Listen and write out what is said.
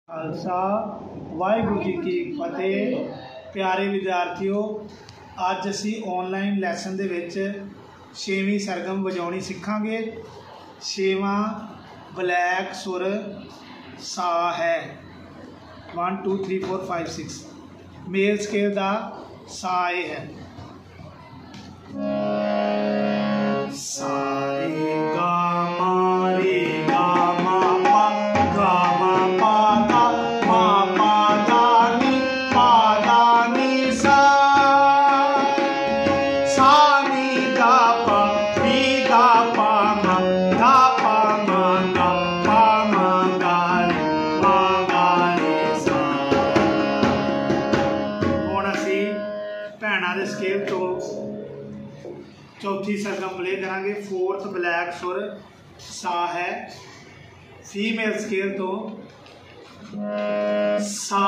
खालसा वाहिगुरू जी की फतेह। प्यारे विद्यार्थियों, अज असी ऑनलाइन लैसन दे विच 6वीं सरगम वजाउणी सीखांगे। 6वां ब्लैक सुर सा है। 1 2 3 4 5 6 मेल स्केल का सा ए है। सा रे गा मा रे गा मा पा गा मा पा गा मा पा दा नी सा नी गा पा मा गा पा मा गा रे सा। हुण असी भैणां दे स्केल तो चौथी सरगम प्ले करांगे। 4th ब्लैक सुर सा है। फीमेल स्केल तो सा